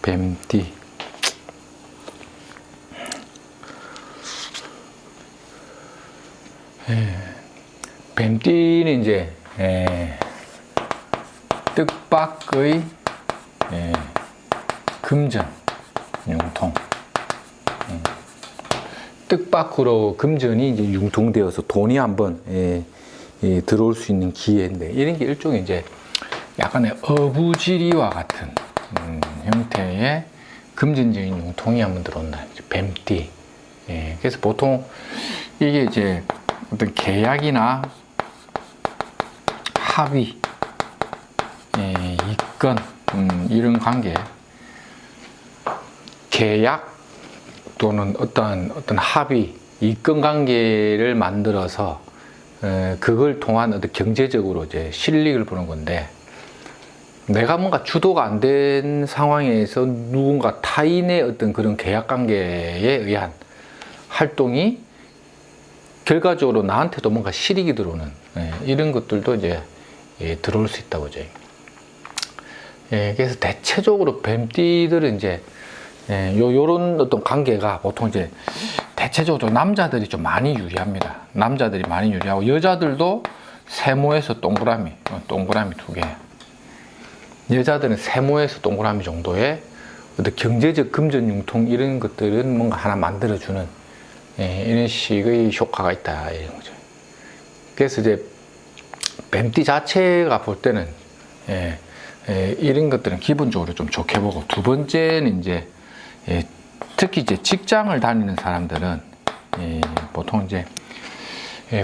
뱀띠. 뱀띠는 이제 뜻밖의 금전, 융통. 뜻밖으로 금전이 이제 융통되어서 돈이 한번 들어올 수 있는 기회인데, 이런 게 일종의 이제 약간의 어부지리와 같은 형태의 금전적인 융통이 한번 들어온다. 뱀띠. 그래서 보통 이게 이제 어떤 계약이나 합의, 이권, 이런 관계, 계약 또는 어떤 합의, 이권 관계를 만들어서 그걸 통한 어떤 경제적으로 이제 실익을 보는 건데, 내가 뭔가 주도가 안 된 상황에서 누군가 타인의 어떤 그런 계약 관계에 의한 활동이 결과적으로 나한테도 뭔가 실익이 들어오는 이런 것들도 이제 들어올 수 있다고 죠. 그래서 대체적으로 뱀띠들은 이제 요런 어떤 관계가 보통 이제 대체적으로 남자들이 좀 많이 유리합니다. 남자들이 많이 유리하고, 여자들도 세모에서 동그라미 2개. 여자들은 세모에서 동그라미 정도의 어떤 경제적 금전 융통, 이런 것들은 뭔가 하나 만들어주는 이런 식의 효과가 있다, 이런 거죠. 그래서 이제 뱀띠 자체가 볼 때는 이런 것들은 기본적으로 좀 좋게 보고, 두 번째는 이제 특히 이제 직장을 다니는 사람들은 보통 이제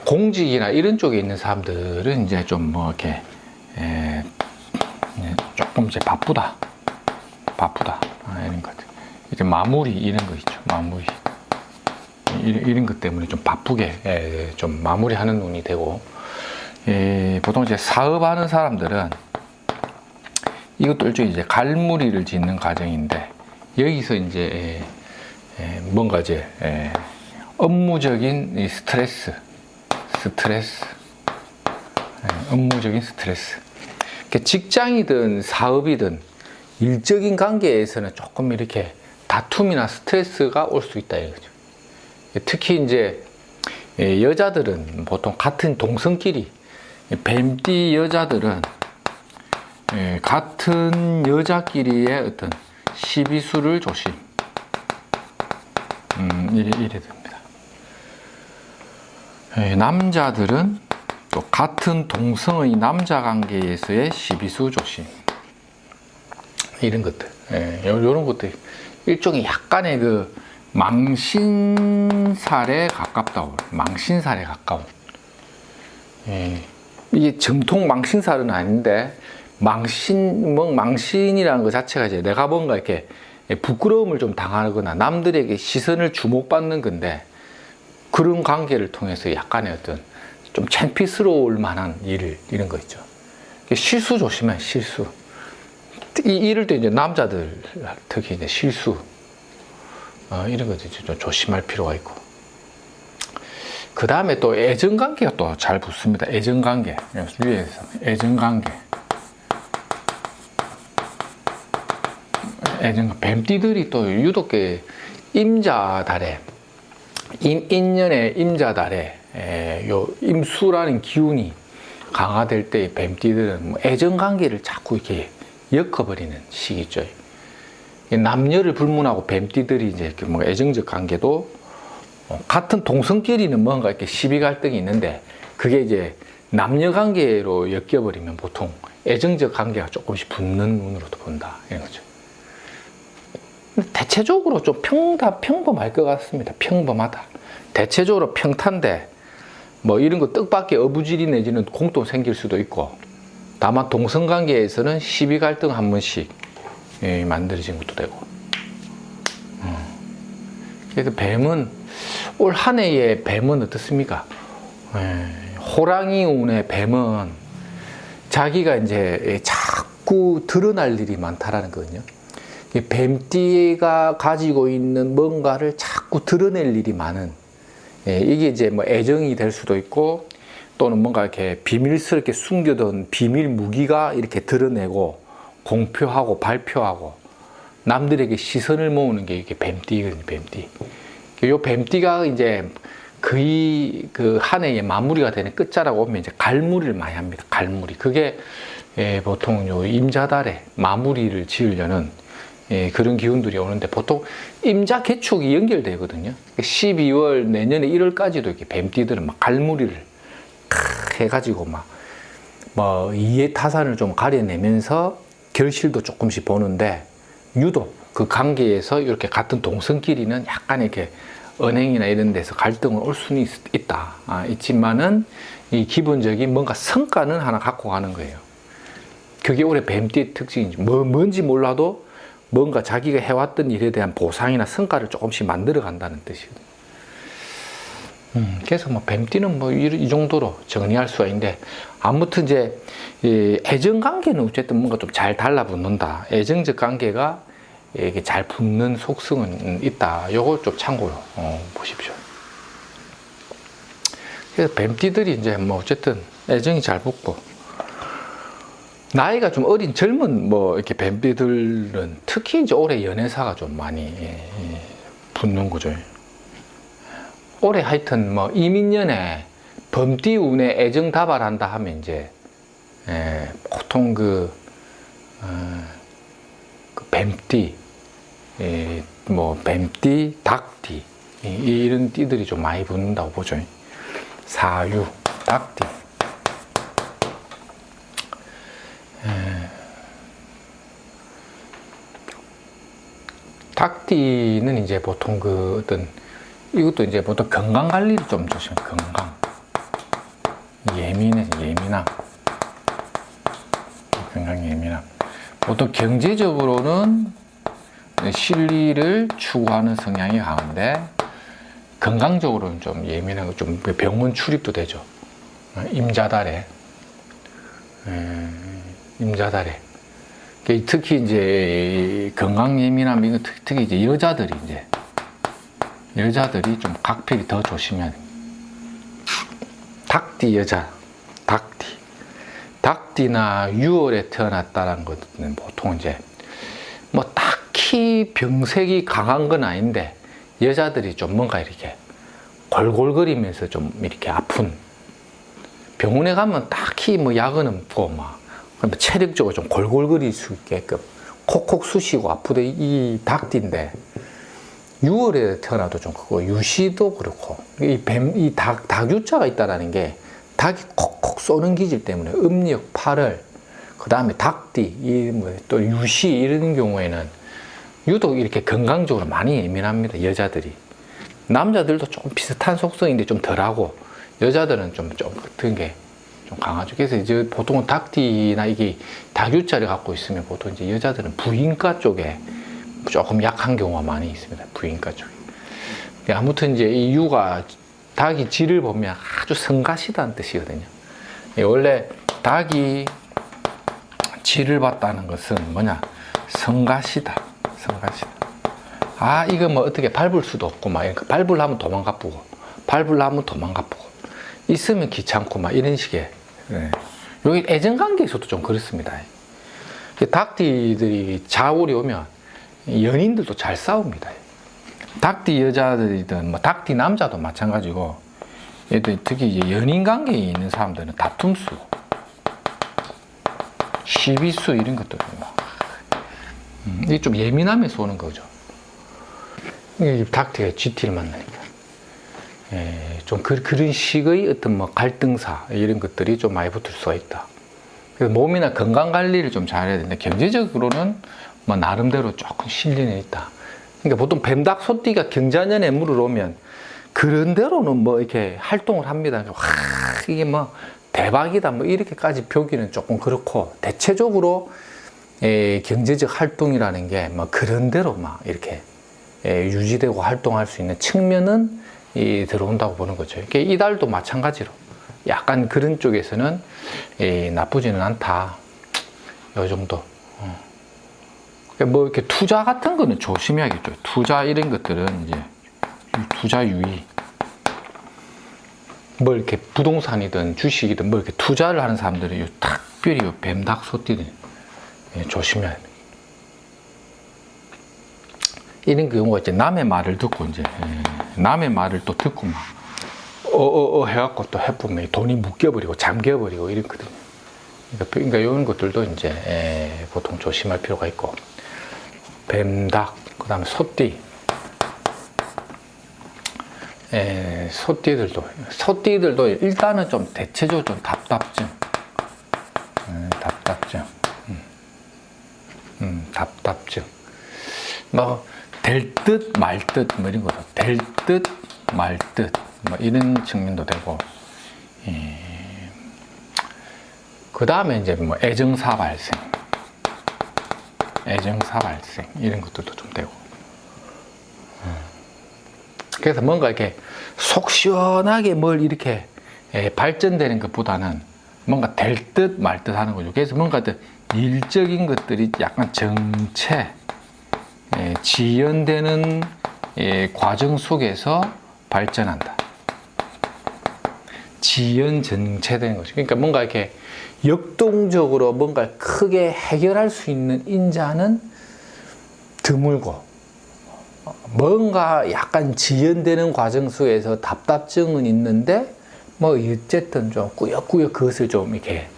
공직이나 이런 쪽에 있는 사람들은 이제 좀 뭐 이렇게 조금 이제 바쁘다 이런 것. 이제 마무리 이런 거 있죠. 마무리 이런 것 때문에 좀 바쁘게 좀 마무리하는 눈이 되고, 보통 이제 사업하는 사람들은 이것도 일종의 이제 갈무리를 짓는 과정인데, 여기서 이제 뭔가 이제 업무적인 스트레스, 업무적인 스트레스. 직장이든 사업이든 일적인 관계에서는 조금 이렇게 다툼이나 스트레스가 올 수 있다 이거죠. 특히 이제 여자들은 보통 같은 동성끼리, 뱀띠 여자들은 같은 여자끼리의 어떤 시비수를 조심. 이래 됩니다. 남자들은 또 같은 동성의 남자 관계에서의 시비수 조심. 이런 것들. 이런 것들. 일종의 약간의 그 망신살에 가깝다고. 망신살에 가까운. 이게 정통 망신살은 아닌데, 망신이라는 것 자체가 이제 내가 뭔가 이렇게 부끄러움을 좀 당하거나 남들에게 시선을 주목받는 건데, 그런 관계를 통해서 약간의 어떤 좀 창피스러울 만한 일을, 이런 거 있죠. 실수 조심해, 실수. 이럴 때 이제 남자들 특히 이제 실수, 이런 것도 좀 조심할 필요가 있고. 그 다음에 또 애정관계가 또 잘 붙습니다. 애정관계. 위에서 애정관계. 뱀띠들이 또 유독 임자달에, 인년의 임자달에 요 임수라는 기운이 강화될 때 뱀띠들은 뭐 애정관계를 자꾸 이렇게 엮어버리는 시기죠. 남녀를 불문하고 뱀띠들이 이제 이렇게 뭐 애정적 관계도, 같은 동성끼리는 뭔가 이렇게 시비 갈등이 있는데, 그게 이제 남녀 관계로 엮여버리면 보통 애정적 관계가 조금씩 붙는 눈으로도 본다, 이런 거죠. 대체적으로 좀 평범할 것 같습니다. 평범하다. 대체적으로 평탄데, 뭐 이런 거 뜻밖의 어부지리 내지는 공도 생길 수도 있고, 다만 동성관계에서는 시비 갈등 한 번씩 만들어진 것도 되고. 그래서 뱀은, 올 한 해의 뱀은 어떻습니까? 호랑이 운의 뱀은 자기가 이제 자꾸 드러날 일이 많다라는 거거든요. 뱀띠가 가지고 있는 뭔가를 자꾸 드러낼 일이 많은, 이게 이제 뭐 애정이 될 수도 있고, 또는 뭔가 이렇게 비밀스럽게 숨겨둔 비밀 무기가 이렇게 드러내고 공표하고 발표하고, 남들에게 시선을 모으는 게 이게 뱀띠거든요, 뱀띠. 요 뱀띠가 이제 거의 그 한 해의 마무리가 되는 끝자락 오면 이제 갈무리를 많이 합니다. 갈무리. 그게 보통 요 임자달에 마무리를 지으려는 그런 기운들이 오는데 보통 임자 개축이 연결되거든요. 12월 내년에 1월까지도 이렇게 뱀띠들은 막 갈무리를 해가지고 뭐 이해 타산을 좀 가려내면서 결실도 조금씩 보는데 유독 그 관계에서 이렇게 같은 동성끼리는 약간 이렇게 은행이나 이런 데서 갈등을 올 수는 있다. 있지만은 이 기본적인 뭔가 성과는 하나 갖고 가는 거예요. 그게 올해 뱀띠의 특징이지. 뭔지 몰라도 뭔가 자기가 해왔던 일에 대한 보상이나 성과를 조금씩 만들어 간다는 뜻이거든요. 그래서 뭐 뱀띠는 뭐 이 정도로 정리할 수가 있는데, 아무튼 이제 애정 관계는 어쨌든 뭔가 좀 잘 달라붙는다. 애정적 관계가 이게 잘 붙는 속성은 있다. 요거 좀 참고로 보십시오. 그래서 뱀띠들이 이제 뭐 어쨌든 애정이 잘 붙고, 나이가 좀 어린 젊은 뭐 이렇게 뱀띠들은 특히 이제 올해 연애사가 좀 많이 붙는 거죠. 올해 하여튼 뭐 이민년에 범띠 운에 애정 다발한다 하면 이제 보통 그 뱀띠, 뭐 뱀띠, 닭띠 이런 띠들이 좀 많이 붙는다고 보죠. 사유, 닭띠. 닭띠는 이제 보통 그 어떤 이것도 이제 보통 건강 관리를 좀 조심. 건강, 예민함, 건강 예민함. 보통 경제적으로는 실리를 추구하는 성향이 강한데 건강적으로는 좀 예민하고 좀 병원 출입도 되죠. 임자달에. 특히 이제 건강 예민함, 이거 특히 이제 여자들이 좀 각별히 더 조심해야 돼요. 닭띠 여자, 닭띠나 6월에 태어났다는 것은 보통 이제 뭐 딱히 병색이 강한 건 아닌데 여자들이 좀 뭔가 이렇게 골골거리면서 좀 이렇게 아픈, 병원에 가면 딱히 뭐 약은 없고 막 체력적으로 좀 골골거릴 수 있게끔 콕콕 쑤시고 아프대 이 닭띠인데, 6월에 태어나도 좀 그거 유시도 그렇고, 이 닭유자가 있다라는 게 닭이 콕콕 쏘는 기질 때문에 음력 8월, 그 다음에 닭띠, 또 유시 이런 경우에는 유독 이렇게 건강적으로 많이 예민합니다. 여자들이. 남자들도 조금 비슷한 속성인데 좀 덜하고, 여자들은 좀 같은 게 좀 강하죠. 그래서 이제 보통은 닭띠나 이게 닭유자를 갖고 있으면 보통 이제 여자들은 부인과 쪽에 조금 약한 경우가 많이 있습니다. 부인과 쪽에. 아무튼 이제 이 유가 닭이 질을 보면 아주 성가시다는 뜻이거든요. 원래 닭이 질을 봤다는 것은 뭐냐? 성가시다. 이거 뭐 어떻게 밟을 수도 없고, 막 밟으려면 도망가쁘고, 있으면 귀찮고, 막 이런 식의. 여기 애정관계에서도 좀 그렇습니다. 닭띠들이 자울이 오면 연인들도 잘 싸웁니다. 닭띠 여자들이든 뭐 닭띠 남자도 마찬가지고, 얘들 특히 이제 연인 관계에 있는 사람들은 다툼수, 시비수 이런 것들 이게 좀 예민함에서 오는 거죠. 닭띠가 GT를 만나니까. 좀 그런 식의 어떤 뭐 갈등사 이런 것들이 좀 많이 붙을 수가 있다. 그래서 몸이나 건강 관리를 좀 잘해야 되는데, 경제적으로는 뭐 나름대로 조금 실리는 있다. 그러니까 보통 뱀닭 소띠가 경자년에 물을 오면 그런 대로는 뭐 이렇게 활동을 합니다. 이게 뭐 대박이다 뭐 이렇게까지 표기는 조금 그렇고, 대체적으로 경제적 활동이라는 게 뭐 그런 대로 막 이렇게 유지되고 활동할 수 있는 측면은 들어온다고 보는 거죠. 이달도 마찬가지로 약간 그런 쪽에서는 나쁘지는 않다. 이 정도. 뭐 이렇게 투자 같은 거는 조심해야겠죠. 투자 이런 것들은 이제 투자 유의. 뭐 이렇게 부동산이든 주식이든 뭐 이렇게 투자를 하는 사람들이 특별히 뱀닭 소띠들 조심해야 돼. 이런 경우가 이제 남의 말을 듣고 이제 남의 말을 또 듣고 막 해갖고 또 해보면 돈이 묶여버리고 잠겨버리고 이랬거든요. 그러니까 이런 것들도 이제 보통 조심할 필요가 있고, 뱀, 닭, 그 다음에 소띠. 소띠들도 일단은 좀 대체적으로 좀 답답증. 답답증. 뭐, 될 듯 말 듯, 뭐 이런 거죠. 될 듯 말 듯. 뭐 이런 측면도 되고, 그 다음에 이제 뭐 애정사 발생, 이런 것들도 좀 되고. 그래서 뭔가 이렇게 속 시원하게 뭘 이렇게 발전되는 것보다는 뭔가 될 듯 말 듯 하는 거죠. 그래서 뭔가 일적인 것들이 약간 정체, 지연되는 과정 속에서 발전한다. 지연 정체되는 거죠. 그러니까 뭔가 이렇게 역동적으로 뭔가 크게 해결할 수 있는 인자는 드물고, 뭔가 약간 지연되는 과정 속에서 답답증은 있는데 뭐 어쨌든 좀 꾸역꾸역 그것을 좀 이렇게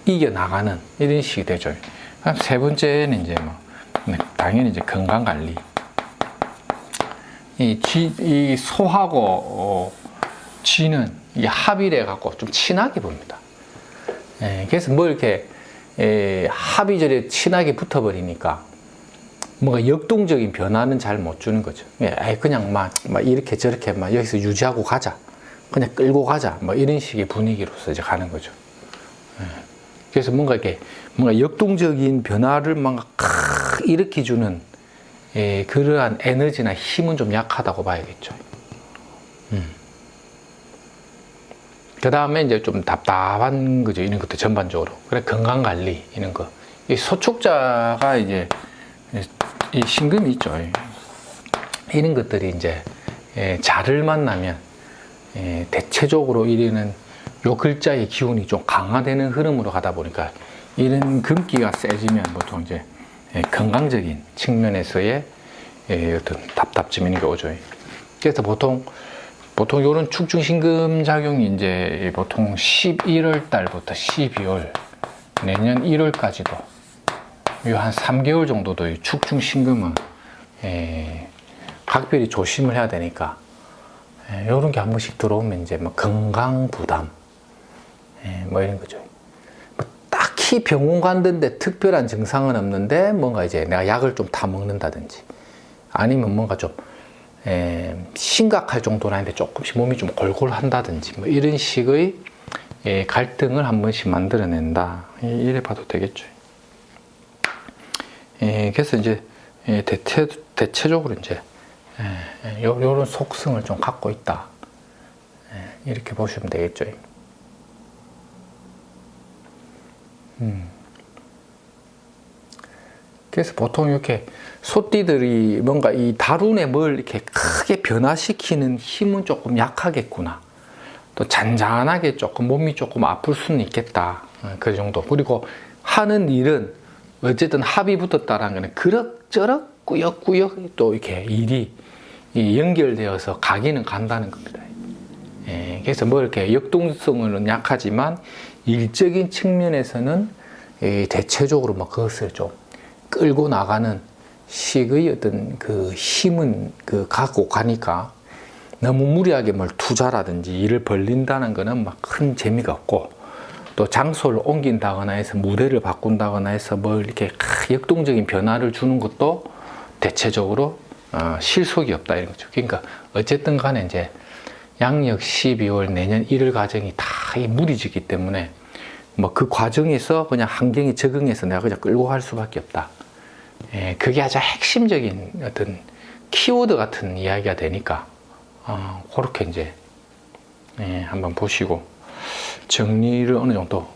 이겨나가는 이런 식이 되죠. 세 번째는 이제 뭐 당연히 이제 건강 관리. 이 소하고 쥐는 이게 합의를 해갖고 좀 친하게 봅니다. 그래서 뭐 이렇게 합의절에 친하게 붙어버리니까 뭔가 역동적인 변화는 잘 못 주는 거죠. 그냥 막 이렇게 저렇게 막 여기서 유지하고 가자. 그냥 끌고 가자. 뭐 이런 식의 분위기로서 이제 가는 거죠. 그래서 뭔가 이렇게 뭔가 역동적인 변화를 막 일으켜주는 그러한 에너지나 힘은 좀 약하다고 봐야겠죠. 그 다음에 이제 좀 답답한 거죠. 이런 것도 전반적으로. 그래, 건강 관리, 이런 거. 이 소축자가 이제, 이 신금이 있죠. 이런 것들이 이제, 자를 만나면, 대체적으로 이르는 요 글자의 기운이 좀 강화되는 흐름으로 가다 보니까, 이런 금기가 세지면 보통 이제, 건강적인 측면에서의 어떤 답답증 이런 게 오죠. 그래서 보통 요런 축중신금 작용이 이제 보통 11월 달부터 12월, 내년 1월까지도 요 한 3개월 정도도 이 축중신금은 각별히 조심을 해야 되니까 요런 게 한 번씩 들어오면 이제 뭐 건강 부담, 뭐 이런 거죠. 뭐 딱히 병원 갔는데 특별한 증상은 없는데 뭔가 이제 내가 약을 좀 타 먹는다든지, 아니면 뭔가 좀 심각할 정도는 아닌데 조금씩 몸이 좀 골골한다든지 뭐 이런 식의 갈등을 한 번씩 만들어낸다, 이래 봐도 되겠죠. 그래서 이제 대체적으로 이제 요런 속성을 좀 갖고 있다, 이렇게 보시면 되겠죠. 그래서 보통 이렇게 소띠들이 뭔가 이 다룬에 뭘 이렇게 크게 변화시키는 힘은 조금 약하겠구나. 또 잔잔하게 조금 몸이 조금 아플 수는 있겠다. 그 정도. 그리고 하는 일은 어쨌든 합이 붙었다라는 거는 그럭저럭 꾸역꾸역 또 이렇게 일이 연결되어서 가기는 간다는 겁니다. 그래서 뭐 이렇게 역동성은 약하지만 일적인 측면에서는 대체적으로 뭐 그것을 좀 끌고 나가는 식의 어떤 그 힘은 갖고 가니까, 너무 무리하게 뭘 투자라든지 일을 벌린다는 거는 막 큰 재미가 없고, 또 장소를 옮긴다거나 해서 무대를 바꾼다거나 해서 뭘 이렇게 역동적인 변화를 주는 것도 대체적으로 실속이 없다, 이런 거죠. 그러니까 어쨌든 간에 이제 양력 12월 내년 1월 과정이 다 무리지기 때문에 뭐 그 과정에서 그냥 환경에 적응해서 내가 그냥 끌고 갈 수밖에 없다. 그게 아주 핵심적인 어떤 키워드 같은 이야기가 되니까 그렇게 이제 한번 보시고 정리를 어느 정도